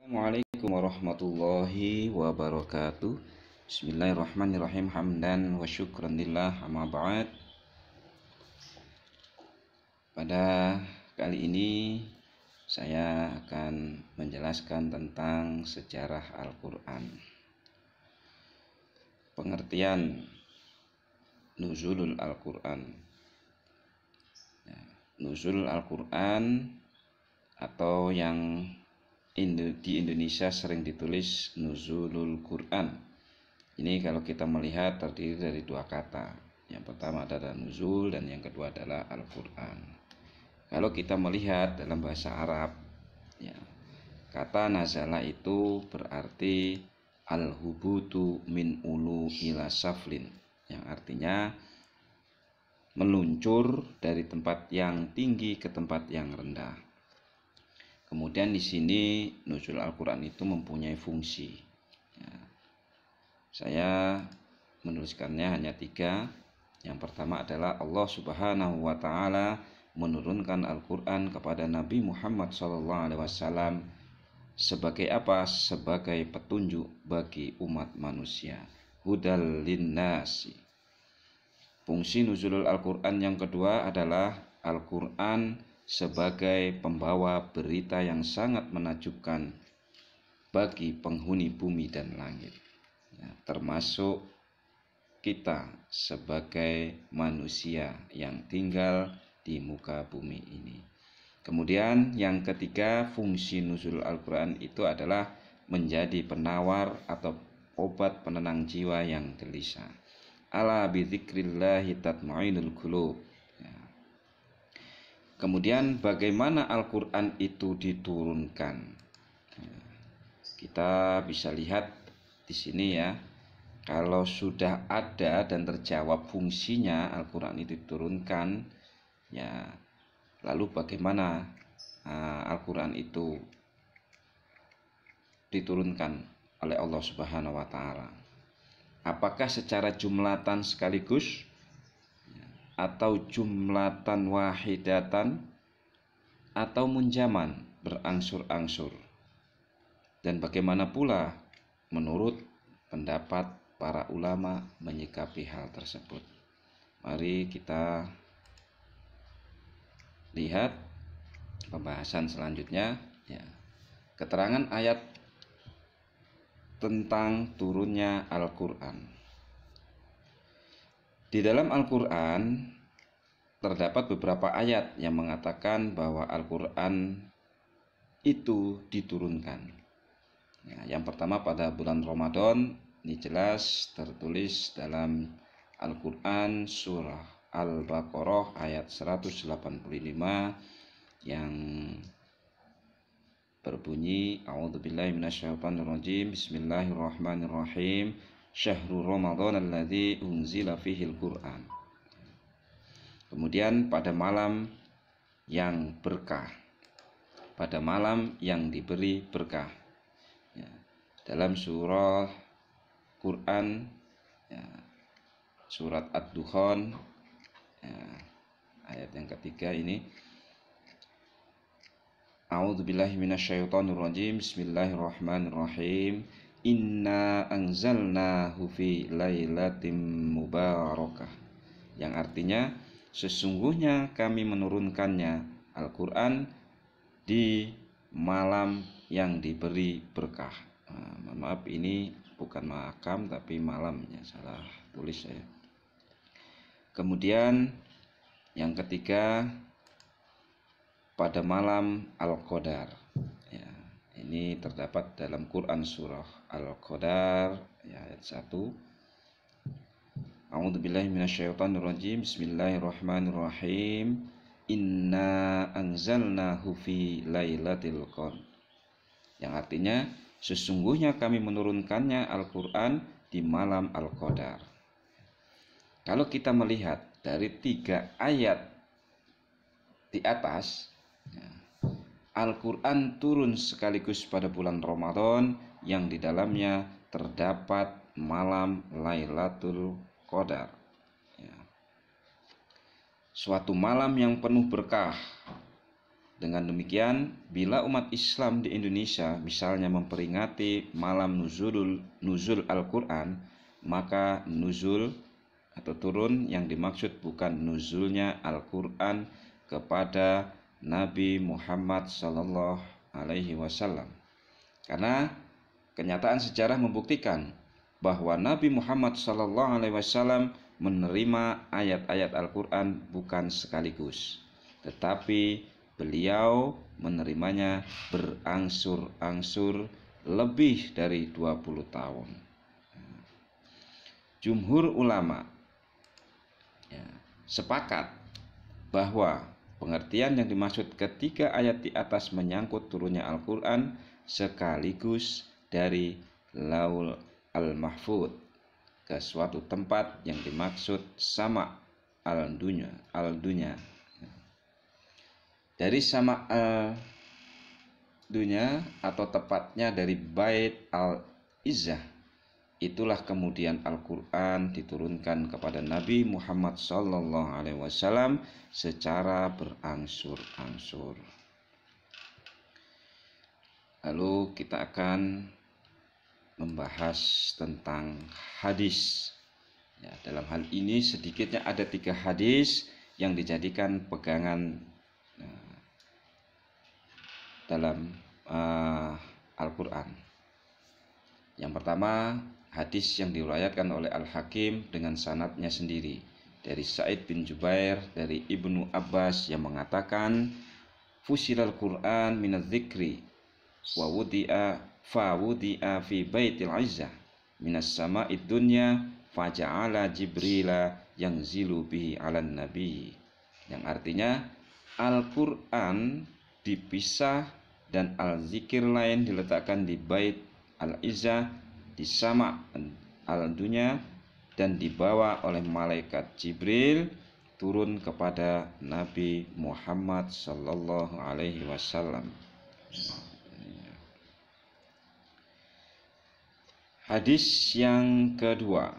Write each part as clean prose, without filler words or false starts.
Assalamualaikum warahmatullahi wabarakatuh. Bismillahirrahmanirrahim. Hamdan wa syukran lillah, amma ba'd. Pada kali ini saya akan menjelaskan tentang sejarah Al-Quran. Pengertian Nuzulul Al-Quran. Nuzul Al-Quran atau yang di Indonesia sering ditulis Nuzulul Quran. Ini kalau kita melihat terdiri dari dua kata. Yang pertama adalah nuzul dan yang kedua adalah Al-Quran. Kalau kita melihat dalam bahasa Arab, ya, kata nazala itu berarti al-hubutu min ulu ila saflin, yang artinya meluncur dari tempat yang tinggi ke tempat yang rendah. Kemudian di sini nuzul Al-Quran itu mempunyai fungsi. Ya, saya menuliskannya hanya 3. Yang pertama adalah Allah Subhanahu wa Ta'ala menurunkan Al-Quran kepada Nabi Muhammad SAW sebagai apa? Sebagai petunjuk bagi umat manusia. Hudal linnasi. Fungsi nuzulul Al-Quran yang kedua adalah Al-Quran sebagai pembawa berita yang sangat menakjubkan bagi penghuni bumi dan langit, ya, termasuk kita sebagai manusia yang tinggal di muka bumi ini. Kemudian yang ketiga, fungsi nuzul Al-Quran itu adalah menjadi penawar atau obat penenang jiwa yang gelisah. Ala bidzikrillahi tatmainul qulub. Kemudian bagaimana Al-Quran itu diturunkan? Kita bisa lihat di sini ya. Kalau sudah ada dan terjawab fungsinya Al-Quran itu diturunkan, ya, lalu bagaimana Al-Quran itu diturunkan oleh Allah Subhanahu wa Ta'ala? Apakah secara jumlatan sekaligus atau jumlatan wahidatan atau munjaman berangsur-angsur? Dan bagaimana pula menurut pendapat para ulama menyikapi hal tersebut? Mari kita lihat pembahasan selanjutnya, ya. Keterangan ayat tentang turunnya Al-Quran. Di dalam Al-Quran terdapat beberapa ayat yang mengatakan bahwa Al-Quran itu diturunkan. Ya, yang pertama pada bulan Ramadan, ini jelas tertulis dalam Al-Quran surah Al-Baqarah ayat 185 yang berbunyi A'udzubillahi minasyaitonirrajim. Bismillahirrahmanirrahim. Syahrul Ramadan alladzi unzila fihil Qur'an. Kemudian pada malam yang berkah, pada malam yang diberi berkah, ya, dalam surah Quran, ya, surat Ad-Dukhan, ya, ayat yang ketiga ini. A'udzubillahi minasyaitonirrajim. Bismillahirrahmanirrahim. Inna anzalnahu fi lailatin mubarakah. Yang artinya sesungguhnya kami menurunkannya Al-Quran di malam yang diberi berkah. Maaf, ini bukan makam tapi malamnya, salah tulis saya. Kemudian yang ketiga, pada malam Al-Qadar, ya, ini terdapat dalam Quran surah Al-Qadar, ya, ayat 1. A'udzubillahi minasyaitonirrajim. Bismillahirrahmanirrahim. Inna anzalnahu fi lailatul qadar. Yang artinya sesungguhnya kami menurunkannya Al-Quran di malam Al-Qadar. Kalau kita melihat dari 3 ayat di atas, Al-Quran turun sekaligus pada bulan Ramadan yang di dalamnya terdapat malam Lailatul Qadar, ya. Suatu malam yang penuh berkah, Dengan demikian, bila umat Islam di Indonesia misalnya memperingati malam nuzul Al-Quran, maka nuzul atau turun yang dimaksud bukan nuzulnya Al-Quran kepada Nabi Muhammad Sallallahu Alaihi Wasallam, karena kenyataan sejarah membuktikan bahwa Nabi Muhammad Sallallahu Alaihi Wasallam menerima ayat-ayat Al-Quran bukan sekaligus, tetapi beliau menerimanya berangsur-angsur lebih dari 20 tahun. Jumhur ulama sepakat bahwa pengertian yang dimaksud ketika ayat di atas menyangkut turunnya Al-Quran sekaligus dari Laul Al-Mahfud ke suatu tempat yang dimaksud sama al-dunya. Dari sama al-dunya atau tepatnya dari Bait Al-Izzah, itulah kemudian Al-Quran diturunkan kepada Nabi Muhammad SAW secara berangsur-angsur. Lalu kita akan membahas tentang hadis. Ya, dalam hal ini sedikitnya ada 3 hadis yang dijadikan pegangan dalam Al-Quran. Yang pertama, hadis yang diriwayatkan oleh Al-Hakim dengan sanadnya sendiri dari Sa'id bin Jubair dari Ibnu Abbas yang mengatakan, fusilal Quran minadz dzikri wa wudi'a fi baitil izzah minas sama'id dunya faja'ala jibrila yanzilu bihi 'alan nabi, yang artinya Al-Quran dipisah dan al-zikir lain diletakkan di bait al-izzah di sama al-dunya dan dibawa oleh malaikat Jibril turun kepada Nabi Muhammad sallallahu alaihi wasallam. Hadis yang kedua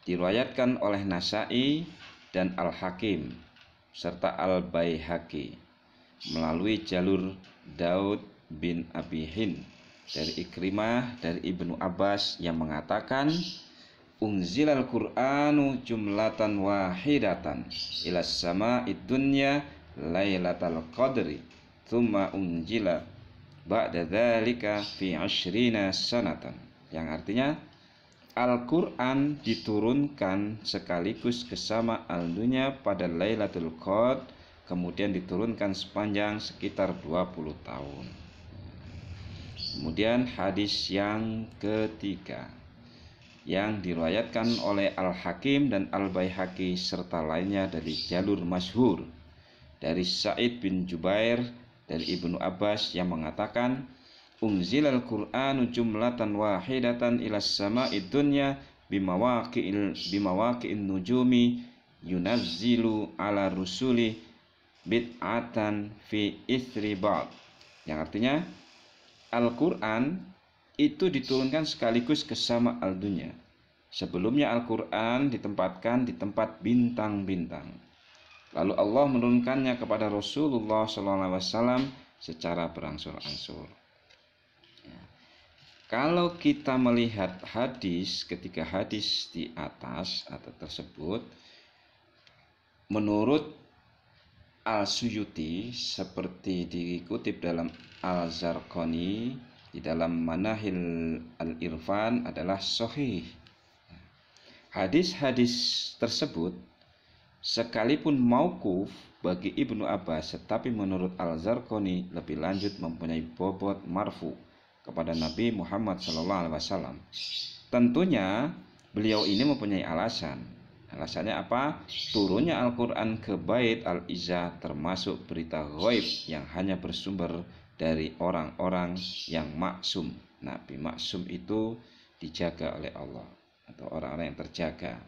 diriwayatkan oleh Nasa'i dan Al-Hakim serta Al-Baihaqi melalui jalur Daud bin Abi Hind dari Ikrimah dari Ibnu Abbas yang mengatakan, unzilal Qur'anu jumlatan wahidatan ila sama'id dunya lailatal qadri thumma unzila ba'da dzalika fi 20 sanatan, yang artinya Al-Quran diturunkan sekaligus ke sama al-dunya pada Lailatul Qadr, kemudian diturunkan sepanjang sekitar 20 tahun. Kemudian hadis yang ketiga yang diriwayatkan oleh Al-Hakim dan Al-Baihaqi serta lainnya dari jalur masyhur dari Sa'id bin Jubair dari Ibnu Abbas yang mengatakan, unzilal Qur'anu jumlatan wahidatan ila sama'id dunya bimawaqi'in nujumi yunazzilu ala rusuli bid'atan fi ithri ba'd, yang artinya Al-Quran itu diturunkan sekaligus ke sama al-dunya. Sebelumnya Al-Quran ditempatkan di tempat bintang-bintang, lalu Allah menurunkannya kepada Rasulullah SAW secara berangsur-angsur. Kalau kita melihat hadis, ketika hadis di atas atau tersebut menurut Al-Suyuti seperti dikutip dalam Al-Zarqani di dalam Manahil Al-Irfan adalah sahih. Hadis-hadis tersebut sekalipun mauquf bagi Ibnu Abbas, tetapi menurut Al-Zarqani lebih lanjut mempunyai bobot marfu kepada Nabi Muhammad SAW. Tentunya beliau ini mempunyai alasan. Alasannya apa? Turunnya Al-Quran ke Bait Al-Izzah termasuk berita ghaib yang hanya bersumber dari orang-orang yang maksum. Nabi maksum itu dijaga oleh Allah, atau orang-orang yang terjaga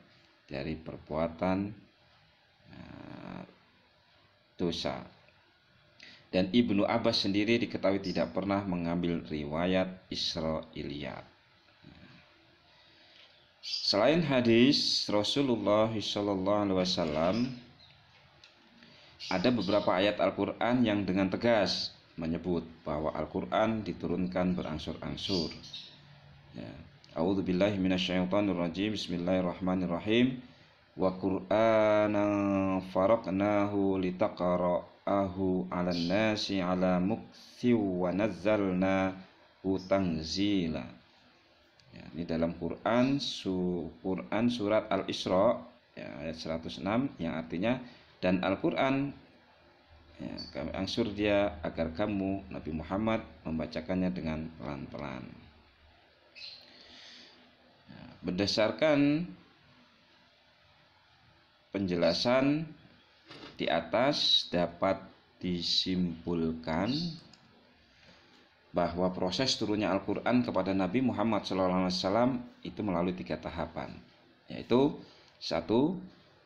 dari perbuatan dosa. Dan Ibnu Abbas sendiri diketahui tidak pernah mengambil riwayat Israiliyat. Selain hadis Rasulullah SAW ada beberapa ayat Al-Quran yang dengan tegas menyebut bahwa Al-Quran diturunkan berangsur-angsur. Ya. A'udzubillahi minasyaitonirrajim. Bismillahirrahmanirrahim. Wa Qur'anan faraqnahu litaqra'ahu 'alan nasi 'ala mukthi wa nazzalnahu tanzila. Ya, ini dalam Quran surat Al-Isra ya, ayat 106 yang artinya dan Al-Quran ya, kami angsur dia agar kamu Nabi Muhammad membacakannya dengan pelan-pelan. Ya, berdasarkan penjelasan di atas dapat disimpulkan bahwa proses turunnya Al-Quran kepada Nabi Muhammad SAW itu melalui 3 tahapan, yaitu 1.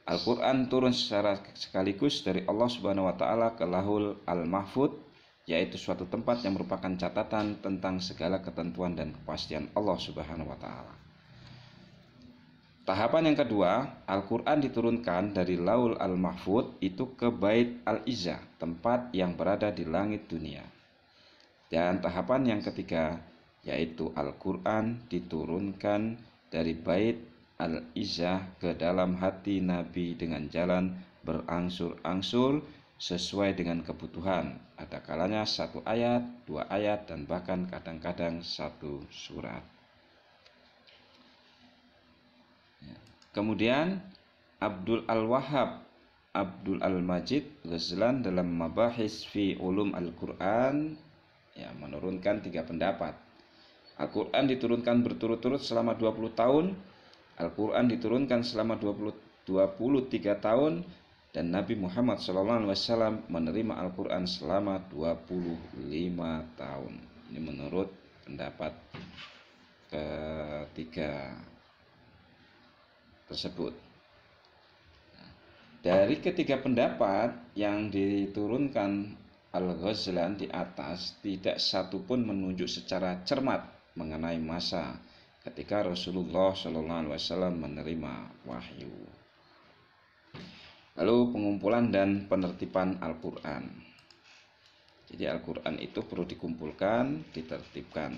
Al-Quran turun secara sekaligus dari Allah Subhanahu wa Ta'ala ke Lauhul Al-Mahfud, yaitu suatu tempat yang merupakan catatan tentang segala ketentuan dan kepastian Allah Subhanahu wa Ta'ala. Tahapan yang kedua, Al-Quran diturunkan dari Lauhul Al-Mahfud itu ke Bait Al-Izzah, tempat yang berada di langit dunia. Dan tahapan yang ketiga, yaitu Al-Quran diturunkan dari Bait Al-Izzah ke dalam hati Nabi dengan jalan berangsur-angsur sesuai dengan kebutuhan. Ada kalanya 1 ayat, 2 ayat, dan bahkan kadang-kadang 1 surat. Kemudian Abdul Al-Wahhab Abdul Al-Majid Ghazlan dalam Mabahis fi Ulum Al-Quran ya, menurunkan 3 pendapat. Al-Quran diturunkan berturut-turut selama 20 tahun, Al-Quran diturunkan selama 23 tahun, dan Nabi Muhammad SAW menerima Al-Quran selama 25 tahun. Ini menurut pendapat ketiga tersebut. Dari ketiga pendapat yang diturunkan Al-Ghazlan di atas, tidak satu pun menunjuk secara cermat mengenai masa ketika Rasulullah SAW menerima wahyu. Lalu pengumpulan dan penertiban Al-Quran. Jadi Al-Quran itu perlu dikumpulkan, ditertibkan.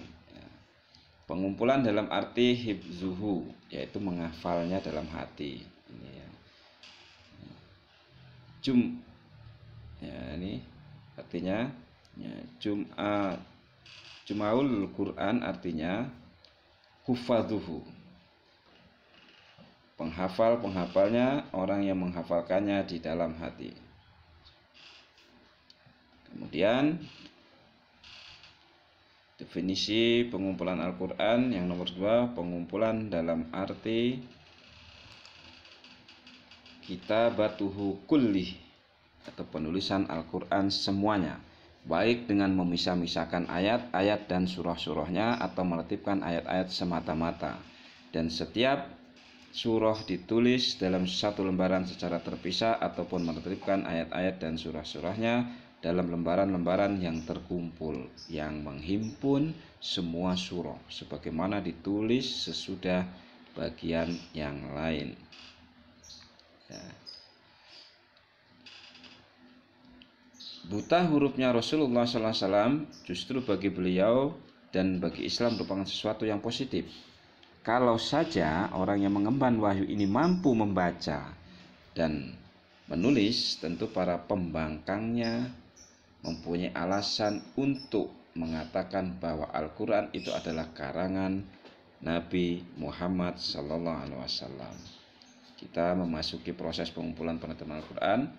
Pengumpulan dalam arti hibzuhu, yaitu menghafalnya dalam hati. Ini ya. Ini artinya ya, Jum'aul Quran artinya hufadhuhu, penghafalnya, orang yang menghafalkannya di dalam hati. Kemudian definisi pengumpulan Al-Quran yang nomor 2, pengumpulan dalam arti kitabatuhu kullih, atau penulisan Al-Quran semuanya, baik dengan memisah-misahkan ayat-ayat dan surah-surahnya atau menertibkan ayat-ayat semata-mata. Dan setiap surah ditulis dalam satu lembaran secara terpisah ataupun menertibkan ayat-ayat dan surah-surahnya dalam lembaran-lembaran yang terkumpul yang menghimpun semua surah sebagaimana ditulis sesudah bagian yang lain. Ya. Buta hurufnya Rasulullah SAW justru bagi beliau dan bagi Islam merupakan sesuatu yang positif. Kalau saja orang yang mengemban wahyu ini mampu membaca dan menulis, tentu para pembangkangnya mempunyai alasan untuk mengatakan bahwa Al-Quran itu adalah karangan Nabi Muhammad SAW. Kita memasuki proses pengumpulan penertiban Al-Quran.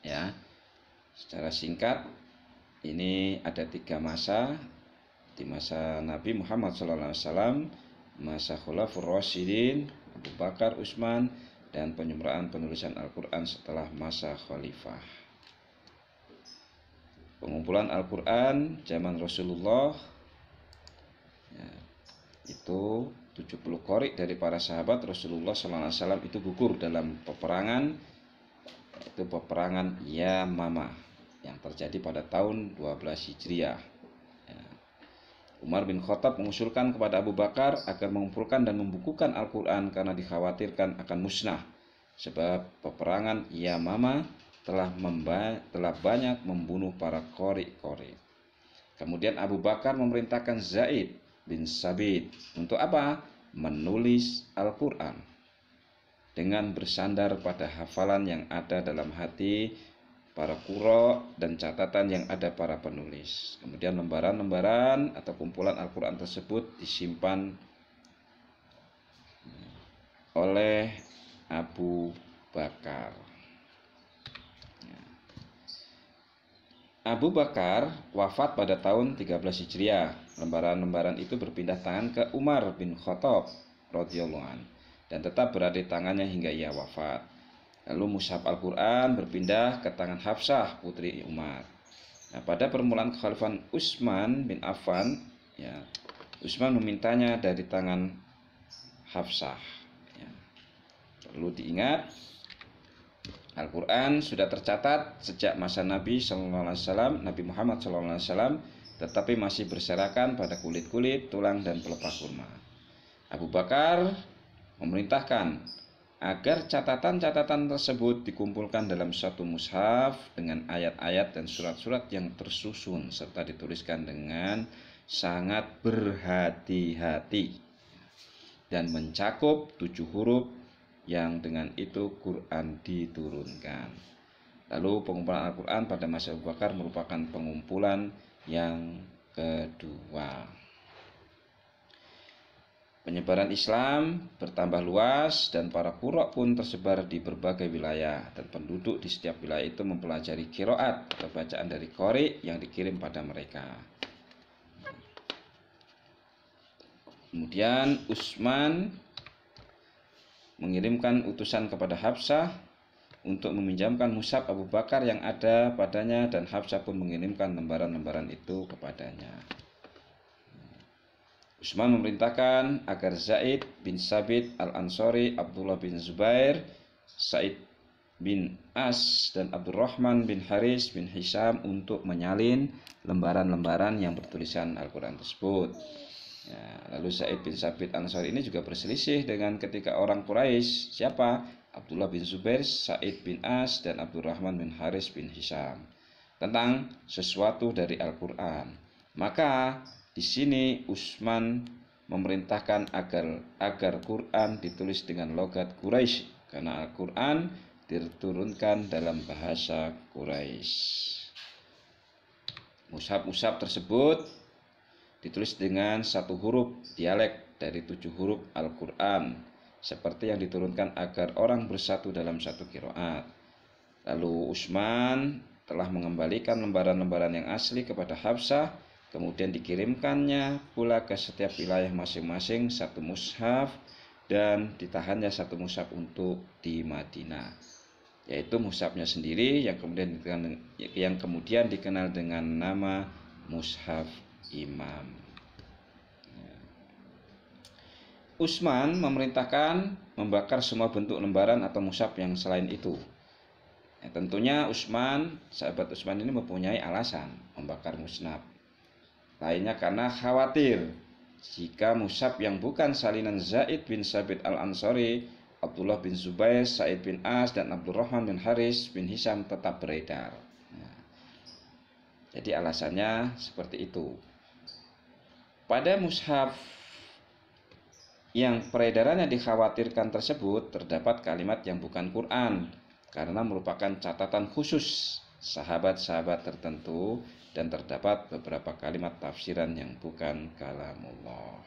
Ya, secara singkat, ini ada 3 masa. Di masa Nabi Muhammad SAW, masa Khulafaur Rasyidin, Abu Bakar, Utsman, dan penyempurnaan penulisan Al-Quran setelah masa Khalifah. Pengumpulan Al-Quran zaman Rasulullah ya, itu 70 qori dari para sahabat Rasulullah SAW itu gugur dalam peperangan, yaitu peperangan Yamamah yang terjadi pada tahun 12 Hijriah. Ya. Umar bin Khattab mengusulkan kepada Abu Bakar agar mengumpulkan dan membukukan Al-Quran karena dikhawatirkan akan musnah, sebab peperangan Yamamah telah banyak membunuh para qori'. Kemudian Abu Bakar memerintahkan Zaid bin Sabit untuk apa? Menulis Al-Quran dengan bersandar pada hafalan yang ada dalam hati para qurra dan catatan yang ada para penulis. Kemudian lembaran-lembaran atau kumpulan Al-Quran tersebut disimpan oleh Abu Bakar. Abu Bakar wafat pada tahun 13 Hijriah. Lembaran-lembaran itu berpindah tangan ke Umar bin Khattab radhiyallahu anhu dan tetap berada di tangannya hingga ia wafat. Lalu mushaf Al-Quran berpindah ke tangan Hafsah putri Umar. Nah, pada permulaan kekhalifahan Utsman bin Affan, ya, Utsman memintanya dari tangan Hafsah. Ya. Perlu diingat, Al-Quran sudah tercatat sejak masa Nabi SAW, Nabi Muhammad SAW, tetapi masih berserakan pada kulit-kulit, tulang, dan pelepah kurma. Abu Bakar memerintahkan agar catatan-catatan tersebut dikumpulkan dalam satu mushaf dengan ayat-ayat dan surat-surat yang tersusun serta dituliskan dengan sangat berhati-hati dan mencakup 7 huruf yang dengan itu Quran diturunkan. Lalu pengumpulan Al-Quran pada masa Abu Bakar merupakan pengumpulan yang kedua. Penyebaran Islam bertambah luas dan para qurra pun tersebar di berbagai wilayah dan penduduk di setiap wilayah itu mempelajari qiraat atau bacaan dari qori yang dikirim pada mereka. Kemudian Utsman mengirimkan utusan kepada Hafsah untuk meminjamkan mushaf Abu Bakar yang ada padanya dan Hafsah pun mengirimkan lembaran-lembaran itu kepadanya. Utsman memerintahkan agar Zaid bin Sabit Al-Ansari, Abdullah bin Zubair, Sa'id bin As, dan Abdurrahman bin Haris bin Hisham untuk menyalin lembaran-lembaran yang bertulisan Al-Quran tersebut. Ya, lalu Sa'id bin Sabit Al-Ansari ini juga berselisih dengan ketika orang Quraisy, siapa? Abdullah bin Zubair, Sa'id bin As, dan Abdurrahman bin Haris bin Hisham, tentang sesuatu dari Al-Quran. Maka di sini Utsman memerintahkan agar Quran ditulis dengan logat Quraisy karena Al-Quran diturunkan dalam bahasa Quraisy. Mushaf-mushaf tersebut ditulis dengan 1 huruf dialek dari 7 huruf Al-Quran seperti yang diturunkan agar orang bersatu dalam satu qiraat. Lalu Utsman telah mengembalikan lembaran-lembaran yang asli kepada Hafsah, kemudian dikirimkannya pula ke setiap wilayah masing-masing 1 mushaf dan ditahannya 1 mushaf untuk di Madinah, yaitu mushafnya sendiri yang kemudian dikenal dengan nama Mushaf Imam. Utsman memerintahkan membakar semua bentuk lembaran atau mushaf yang selain itu. Ya, tentunya sahabat Utsman ini mempunyai alasan membakar mushaf lainnya karena khawatir jika mushaf yang bukan salinan Zaid bin Sabit Al-Ansari, Abdullah bin Zubair, Sa'id bin As, dan Abdurrahman bin Haris bin Hisham tetap beredar. Nah, jadi alasannya seperti itu. Pada mushaf yang peredarannya dikhawatirkan tersebut terdapat kalimat yang bukan Quran karena merupakan catatan khusus sahabat-sahabat tertentu dan terdapat beberapa kalimat tafsiran yang bukan kalamullah.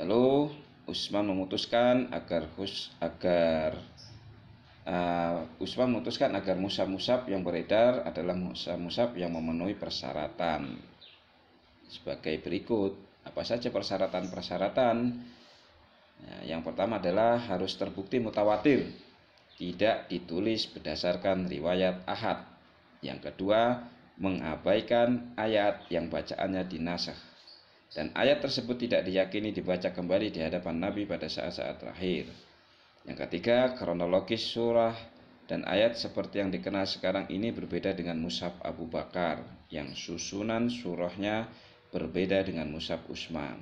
Lalu Utsman memutuskan agar mushaf-mushaf yang beredar adalah mushaf-mushaf yang memenuhi persyaratan sebagai berikut. Apa saja persyaratan-persyaratan? Yang pertama adalah harus terbukti mutawatir, tidak ditulis berdasarkan riwayat ahad. Yang kedua, mengabaikan ayat yang bacaannya dinasakh dan ayat tersebut tidak diyakini dibaca kembali di hadapan Nabi pada saat-saat terakhir. Yang ketiga, kronologis surah dan ayat seperti yang dikenal sekarang ini berbeda dengan mushaf Abu Bakar yang susunan surahnya berbeda dengan mushaf Utsman.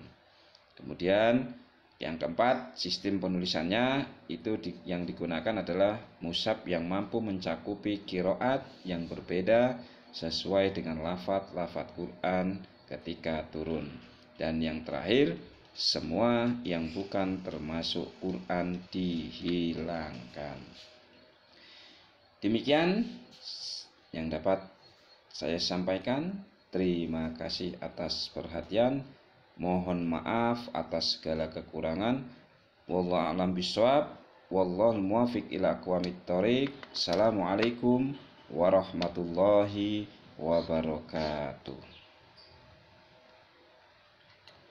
Kemudian Yang keempat, sistem penulisannya itu yang digunakan adalah mushaf yang mampu mencakupi qiraat yang berbeda sesuai dengan lafaz-lafaz Quran ketika turun. Dan yang terakhir, semua yang bukan termasuk Quran dihilangkan. Demikian yang dapat saya sampaikan. Terima kasih atas perhatian. Mohon maaf atas segala kekurangan. Wallahu a'lam bishawab. Wallahul muwaffiq ila aqwamit thoriq. Assalamualaikum warahmatullahi wabarakatuh.